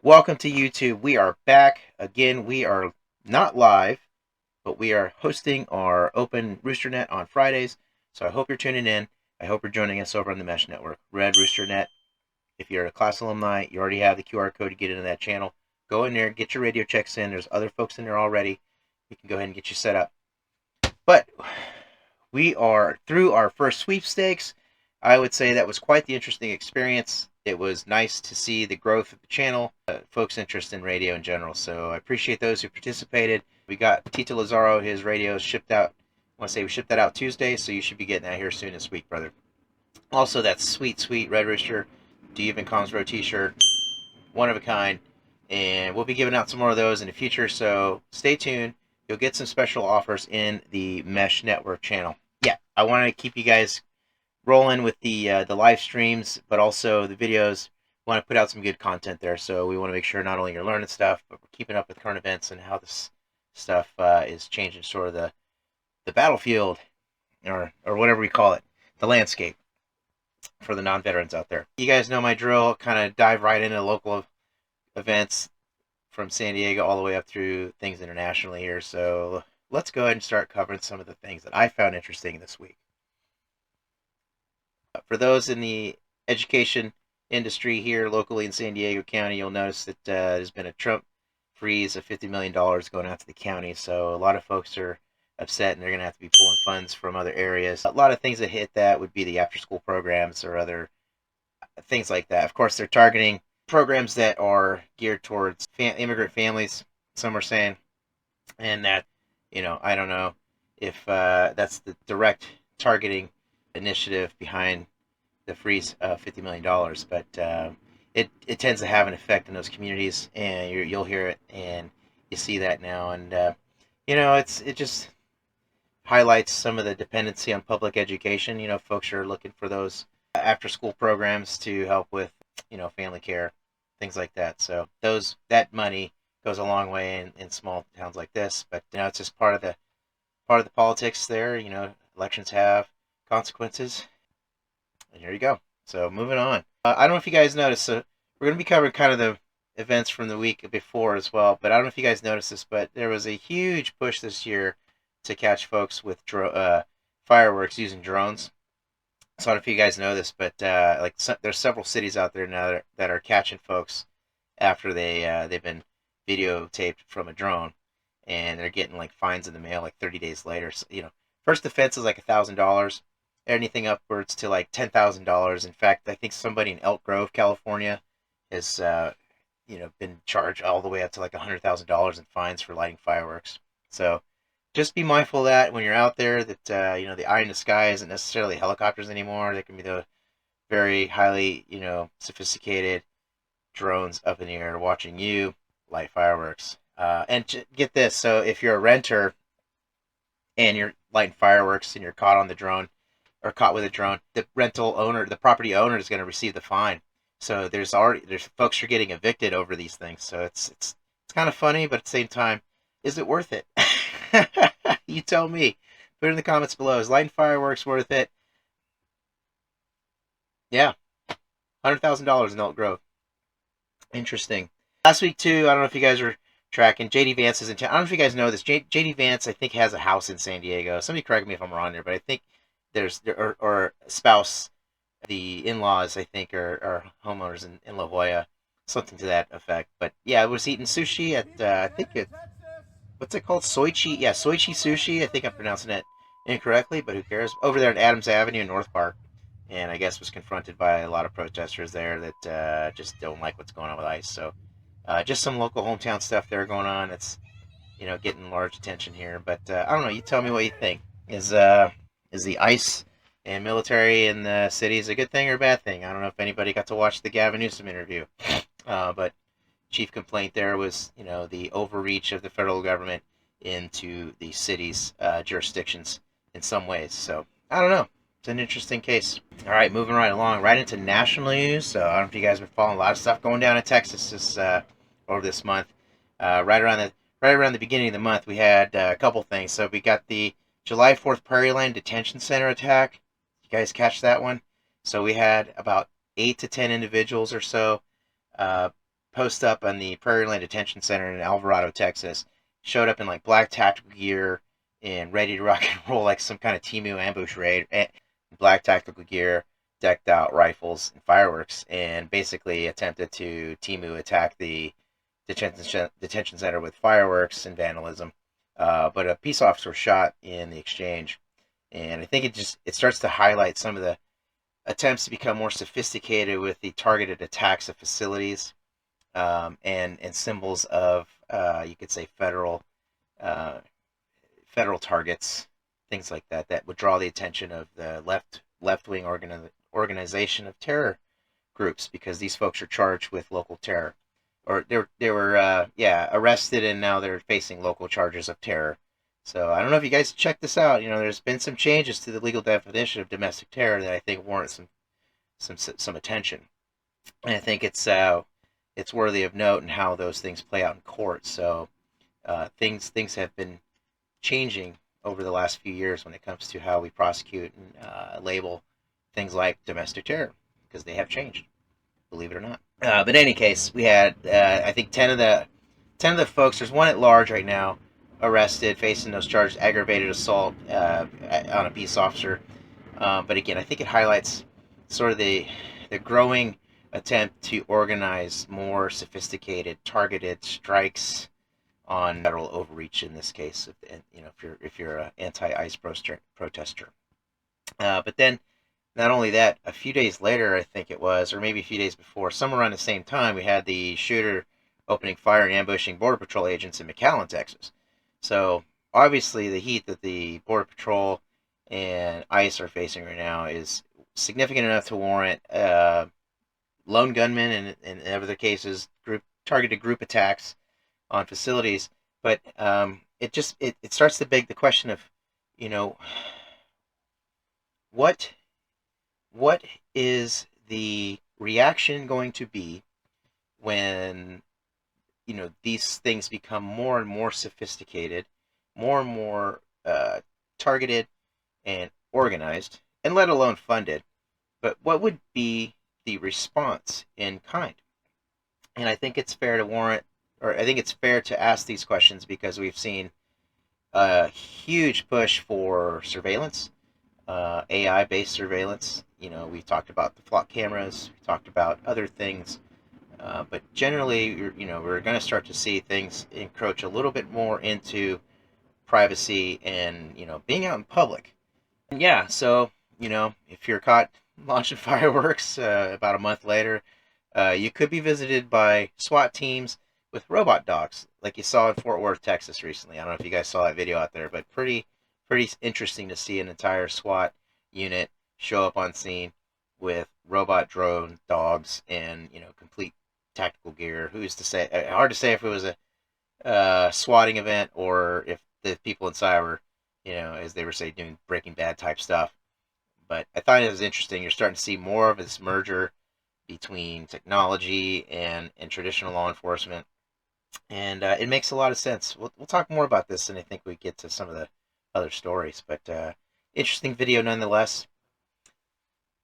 Welcome to YouTube. We are back again. We are not live, but we are hosting our open RoosterNet on Fridays. So I hope you're tuning in. I hope you're joining us over on the Mesh Network, Red Rooster Net. If you're a class alumni, you already have the QR code to get into that channel. Go in there, get your radio checks in. There's other folks in there already. We can go ahead and get you set up. But we are through our first sweepstakes. I would say that was quite the interesting experience. It was nice to see the growth of the channel, folks' interest in radio in general. So I appreciate those who participated. We got Tito Lazaro, his radio shipped out. I want to say we shipped that out Tuesday, so you should be getting that here soon this week, brother. Also, that sweet, sweet Red Rooster Do You Even Comms Row t-shirt, one of a kind. And we'll be giving out some more of those in the future, so stay tuned. You'll get some special offers in the Mesh Network channel. Yeah, I want to keep you guys rolling with the live streams, but also the videos. We want to put out some good content there, so we want to make sure not only you're learning stuff, but we're keeping up with current events and how this stuff is changing sort of the battlefield, or whatever we call it, the landscape for the non-veterans out there. You guys know my drill, kind of dive right into local events from San Diego all the way up through things internationally here. So let's go ahead and start covering some of the things that I found interesting this week. For those in the education industry here locally in San Diego County, you'll notice that there's been a Trump freeze of $50 million going out to the county. So a lot of folks are upset, and they're going to have to be pulling funds from other areas. A lot of things that hit that would be the after-school programs or other things like that. Of course, they're targeting programs that are geared towards immigrant families, some are saying, and that, I don't know if that's the direct targeting initiative behind the freeze of $50 million, but it tends to have an effect in those communities, and you'll hear it, and you see that now, and it just highlights some of the dependency on public education. Folks are looking for those after-school programs to help with, family care, things like that. So that money goes a long way in small towns like this, but it's just part of the politics there. Elections have consequences, and here you go. So moving on. I don't know if you guys noticed. So we're going to be covering kind of the events from the week before as well, but I don't know if you guys noticed this, but there was a huge push this year to catch folks with fireworks using drones. So I don't know if you guys know this, but there's several cities out there now that are catching folks after they've been videotaped from a drone, and they're getting like fines in the mail like 30 days later. So, first offense is like $1,000, anything upwards to like $10,000. In fact, I think somebody in Elk Grove, California, has been charged all the way up to like $100,000 in fines for lighting fireworks. So just be mindful of that when you're out there, that the eye in the sky isn't necessarily helicopters anymore. They can be the very highly sophisticated drones up in the air watching you light fireworks. And get this, so if you're a renter and you're lighting fireworks and you're caught on the drone or caught with a drone, the rental owner, the property owner, is going to receive the fine. So there's folks are getting evicted over these things. So it's kind of funny, but at the same time, is it worth it? You tell me. Put it in the comments below. Is lighting fireworks worth it? Yeah. $100,000 in Elk Grove. Interesting. Last week, too, I don't know if you guys are tracking, J.D. Vance is in town. I don't know if you guys know this. J.D. Vance, I think, has a house in San Diego. Somebody correct me if I'm wrong there, but I think or spouse, the in-laws, I think, are homeowners in La Jolla. Something to that effect. But, yeah, I was eating sushi at, I think what's it called? Soichi? Yeah, Soichi Sushi. I think I'm pronouncing it incorrectly, but who cares? Over there at Adams Avenue in North Park. And I guess was confronted by a lot of protesters there that just don't like what's going on with ICE. So just some local hometown stuff there going on. It's, getting large attention here. But I don't know. You tell me what you think. Is the ICE and military in the cities a good thing or a bad thing? I don't know if anybody got to watch the Gavin Newsom interview. But chief complaint there was, the overreach of the federal government into the city's jurisdictions in some ways. So I don't know. It's an interesting case. All right, moving right along, right into national news. So I don't know if you guys have been following a lot of stuff going down in Texas over this month. Right around the beginning of the month, we had a couple things. So we got the July 4th Prairie Line Detention Center attack. You guys catch that one? So we had about 8 to 10 individuals or so post up on the Prairie Land Detention Center in Alvarado, Texas. Showed up in like black tactical gear and ready to rock and roll like some kind of Timu ambush raid. Black tactical gear, decked out rifles and fireworks, and basically attempted to Timu attack the detention center with fireworks and vandalism. But a peace officer was shot in the exchange, and I think it starts to highlight some of the attempts to become more sophisticated with the targeted attacks of facilities, and symbols of you could say uh, federal targets, things like that that would draw the attention of the left wing organization of terror groups, because these folks are charged with local terror, or they were arrested, and now they're facing local charges of terror. So I don't know if you guys check this out. There's been some changes to the legal definition of domestic terror that I think warrant some attention, and I think it's worthy of note in how those things play out in court. So things have been changing over the last few years when it comes to how we prosecute and label things like domestic terror, because they have changed, believe it or not. But in any case, we had I think 10 of the folks. There's one at large right now, arrested, facing those charges: aggravated assault on a peace officer. But again, I think it highlights sort of the growing attempt to organize more sophisticated, targeted strikes on federal overreach. In this case, if you're an anti-ICE protester. But then, not only that, a few days later, I think it was, or maybe a few days before, somewhere around the same time, we had the shooter opening fire and ambushing Border Patrol agents in McAllen, Texas. So obviously, the heat that the Border Patrol and ICE are facing right now is significant enough to warrant lone gunmen and, in other cases, targeted group attacks on facilities. But it starts to beg the question of, you know, what is the reaction going to be when these things become more and more sophisticated, more and more targeted and organized, and let alone funded? But what would be the response in kind? And I think it's fair to ask these questions, because we've seen a huge push for surveillance, AI-based surveillance. We've talked about the flock cameras, we talked about other things, but generally, we're going to start to see things encroach a little bit more into privacy and being out in public. And yeah, so if you're caught launching fireworks about a month later, you could be visited by SWAT teams with robot dogs, like you saw in Fort Worth, Texas recently. I don't know if you guys saw that video out there, but pretty interesting to see an entire SWAT unit show up on scene with robot drone dogs and complete tactical gear. Who's to say? Hard to say if it was a swatting event or if the people inside were, as they were saying, doing Breaking Bad type stuff. But I thought it was interesting. You're starting to see more of this merger between technology and traditional law enforcement, and it makes a lot of sense. We'll talk more about this, and I think we get to some of the other stories. But interesting video nonetheless.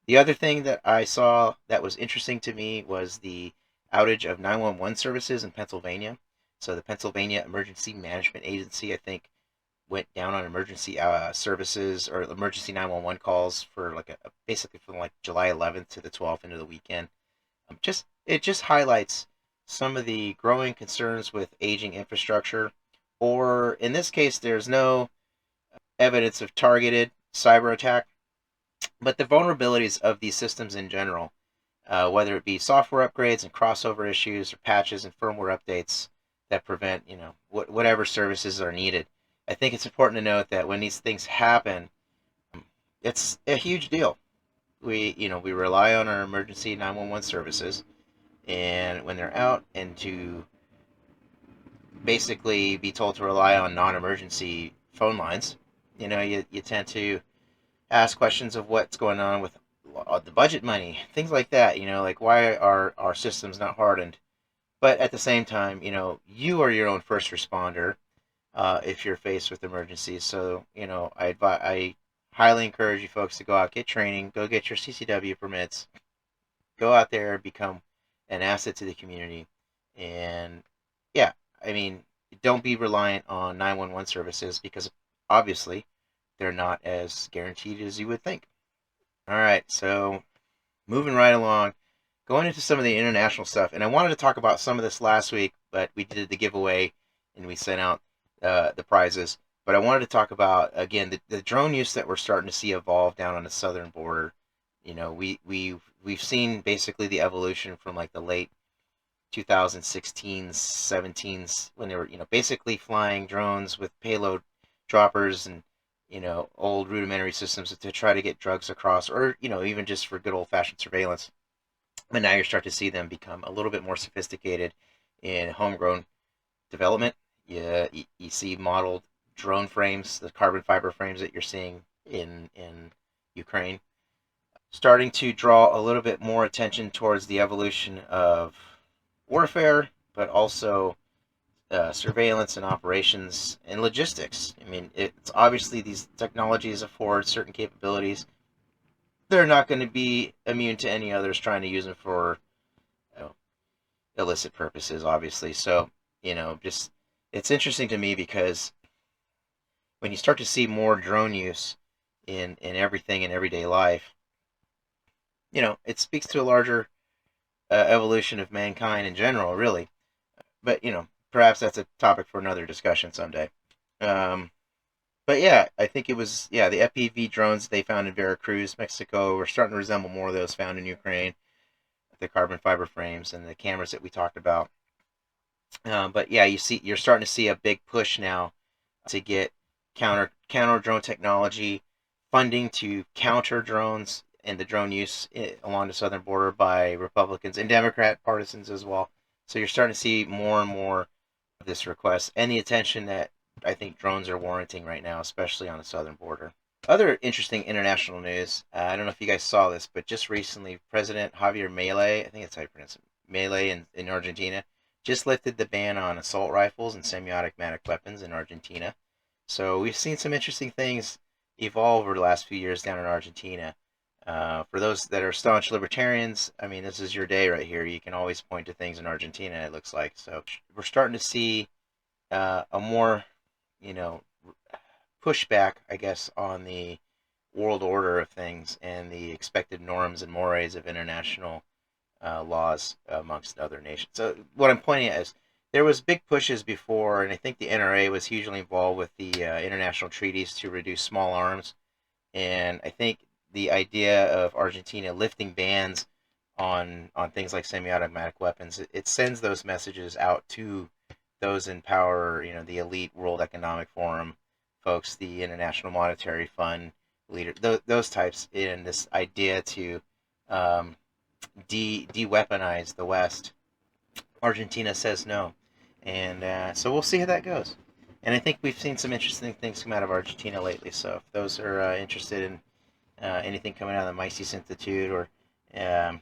The other thing that I saw that was interesting to me was the outage of 911 services in Pennsylvania. So the Pennsylvania Emergency Management Agency, I think, went down on emergency services or emergency 911 calls for basically from like July 11th to the 12th into the weekend. It just highlights some of the growing concerns with aging infrastructure, or in this case, there's no evidence of targeted cyber attack, but the vulnerabilities of these systems in general, whether it be software upgrades and crossover issues or patches and firmware updates that prevent, whatever services are needed. I think it's important to note that when these things happen, it's a huge deal. We rely on our emergency 911 services, and when they're out, and to basically be told to rely on non-emergency phone lines, you tend to ask questions of what's going on with the budget money, things like that. Like, why are our systems not hardened? But at the same time, you are your own first responder if you're faced with emergencies. So, I highly encourage you folks to go out, get training, go get your CCW permits, go out there, become an asset to the community, And yeah, I mean, don't be reliant on 911 services because obviously they're not as guaranteed as you would think. All right, so moving right along, going into some of the international stuff, and I wanted to talk about some of this last week, but we did the giveaway and we sent out the prizes. But I wanted to talk about again the drone use that we're starting to see evolve down on the southern border. You know, we've seen basically the evolution from like the late 2016s, 17s when they were basically flying drones with payload droppers and old rudimentary systems to try to get drugs across, or even just for good old fashioned surveillance. But now you're starting to see them become a little bit more sophisticated in homegrown development. You see modeled drone frames, the carbon fiber frames that you're seeing in Ukraine, starting to draw a little bit more attention towards the evolution of warfare, but also surveillance and operations and logistics. I mean, it's obviously these technologies afford certain capabilities. They're not going to be immune to any others trying to use them for you know, illicit purposes, obviously. So, just it's interesting to me because when you start to see more drone use in everything in everyday life, it speaks to a larger evolution of mankind in general, really. But perhaps that's a topic for another discussion someday. Um, but yeah, I think it was the FPV drones they found in Veracruz, Mexico, were starting to resemble more of those found in Ukraine, the carbon fiber frames and the cameras that we talked about. But yeah, you're starting to see a big push now to get counter drone technology funding to counter drones and the drone use along the southern border by Republicans and Democrat partisans as well. So you're starting to see more and more of this request and the attention that I think drones are warranting right now, especially on the southern border. Other interesting international news. I don't know if you guys saw this, but just recently, President Javier Milei, I think that's how you pronounce it, Milei in Argentina, just lifted the ban on assault rifles and semi-automatic weapons in Argentina. So we've seen some interesting things evolve over the last few years down in Argentina. For those that are staunch libertarians, I mean, this is your day right here. You can always point to things in Argentina, it looks like. So we're starting to see a more, you know, pushback, I guess, on the world order of things and the expected norms and mores of international laws amongst other nations. So what I'm pointing at is there was big pushes before, and I think the NRA was hugely involved with the international treaties to reduce small arms. And I think the idea of Argentina lifting bans on things like semi-automatic weapons, it sends those messages out to those in power, the elite World Economic Forum folks, the International Monetary Fund leader, those types, in this idea to um, de-weaponize the West. Argentina says no, and so we'll see how that goes. And I think we've seen some interesting things come out of Argentina lately. So if those are interested in anything coming out of the Mises Institute or I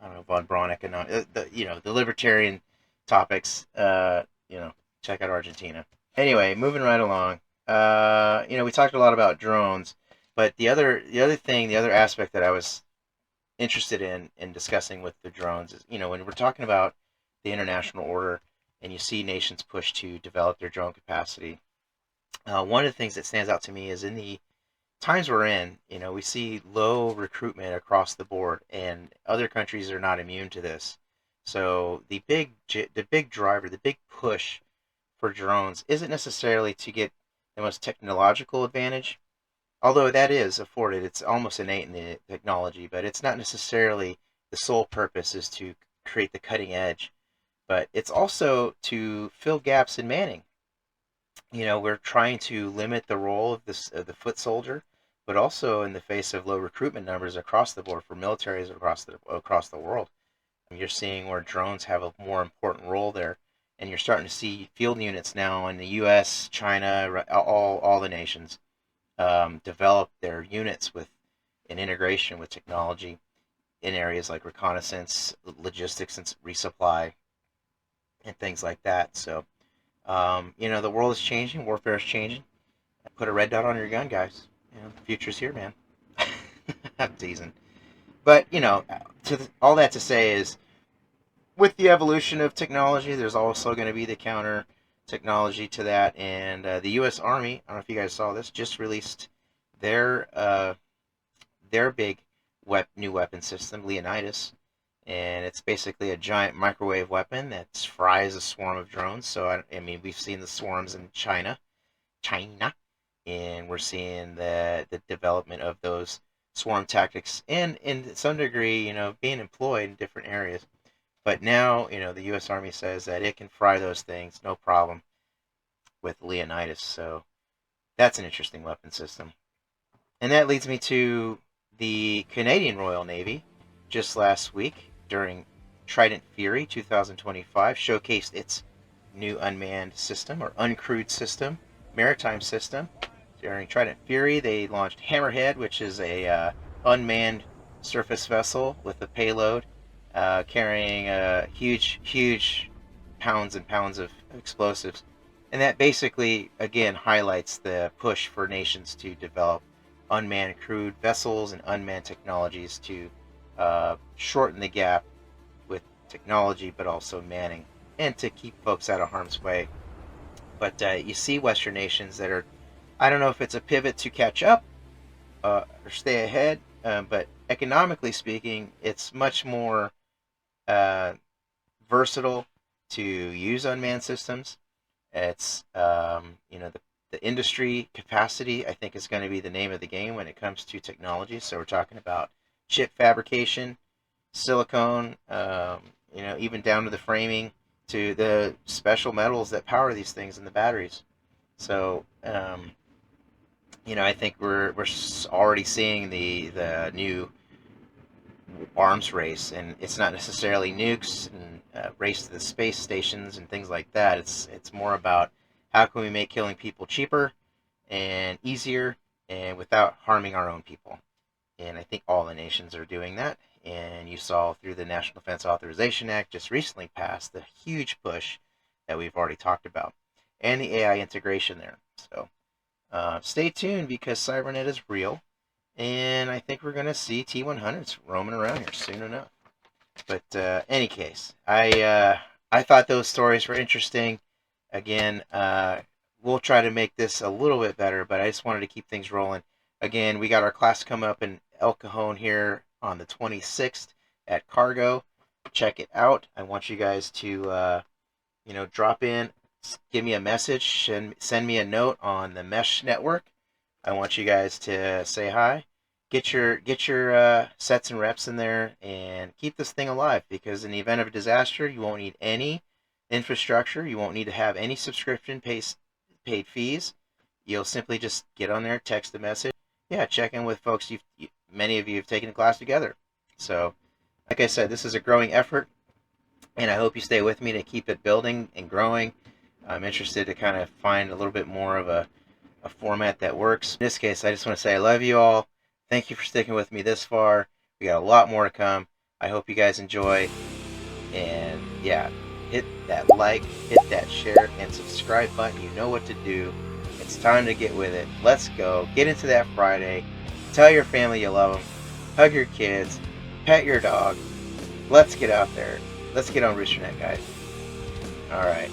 don't know, von Braun economic, the libertarian topics, check out Argentina. Anyway, moving right along. We talked a lot about drones, but the other aspect that I was interested in discussing with the drones is, when we're talking about the international order and you see nations push to develop their drone capacity, one of the things that stands out to me is in the times we're in, we see low recruitment across the board, and other countries are not immune to this. So the big driver, the big push for drones isn't necessarily to get the most technological advantage, although that is afforded. It's almost innate in the technology, but it's not necessarily the sole purpose is to create the cutting edge. But it's also to fill gaps in manning. We're trying to limit the role of the foot soldier, but also in the face of low recruitment numbers across the board for militaries across the world. You're seeing where drones have a more important role there, and you're starting to see field units now in the U.S., China, all the nations develop their units with an integration with technology in areas like reconnaissance, logistics, and resupply, and things like that. So, the world is changing, warfare is changing. Put a red dot on your gun, guys. The future's here, man. I'm teasing. But, all that to say is with the evolution of technology, there's also going to be the counter technology to that. And the U.S. Army, I don't know if you guys saw this, just released their big new weapon system, Leonidas, and it's basically a giant microwave weapon that fries a swarm of drones. So I mean, we've seen the swarms in China, and we're seeing the development of those swarm tactics, and in some degree, being employed in different areas. But now, the U.S. Army says that it can fry those things no problem with Leonidas. So that's an interesting weapon system. And that leads me to the Canadian Royal Navy. Just last week, during Trident Fury 2025, showcased its new unmanned system, or uncrewed system, maritime system. During Trident Fury, they launched Hammerhead, which is a unmanned surface vessel with a payload carrying huge pounds and pounds of explosives. And that basically, again, highlights the push for nations to develop unmanned crewed vessels and unmanned technologies to shorten the gap with technology, but also manning, and to keep folks out of harm's way. But you see Western nations that are, I don't know if it's a pivot to catch up or stay ahead, but economically speaking, it's much more uh, versatile to use unmanned systems. It's the industry capacity, I think, is going to be the name of the game when it comes to technology. So we're talking about chip fabrication, silicone, even down to the framing, to the special metals that power these things and the batteries. So I think we're already seeing the new arms race, and it's not necessarily nukes and race to the space stations and things like that. It's more about how can we make killing people cheaper and easier and without harming our own people. And I think all the nations are doing that. And you saw through the National Defense Authorization Act just recently passed the huge push that we've already talked about, and the AI integration there. So stay tuned, because Cybernet is real, and I think we're going to see T100s roaming around here soon enough. But any case, I thought those stories were interesting. Again, we'll try to make this a little bit better, but I just wanted to keep things rolling. Again, we got our class come up in El Cajon here on the 26th at Cargo. Check it out. I want you guys to, drop in, give me a message, send me a note on the Mesh Network. I want you guys to say hi. Get your sets and reps in there and keep this thing alive, because in the event of a disaster, you won't need any infrastructure. You won't need to have any subscription paid fees. You'll simply just get on there, text a message. Yeah, check in with folks. Many of you have taken a class together. So, like I said, this is a growing effort, and I hope you stay with me to keep it building and growing. I'm interested to kind of find a little bit more of a format that works. In this case, I just want to say I love you all. Thank you for sticking with me this far. We got a lot more to come. I hope you guys enjoy. And yeah, hit that like, hit that share, and subscribe button. You know what to do. It's time to get with it. Let's go. Get into that Friday. Tell your family you love them. Hug your kids. Pet your dog. Let's get out there. Let's get on RoosterNet, guys. All right.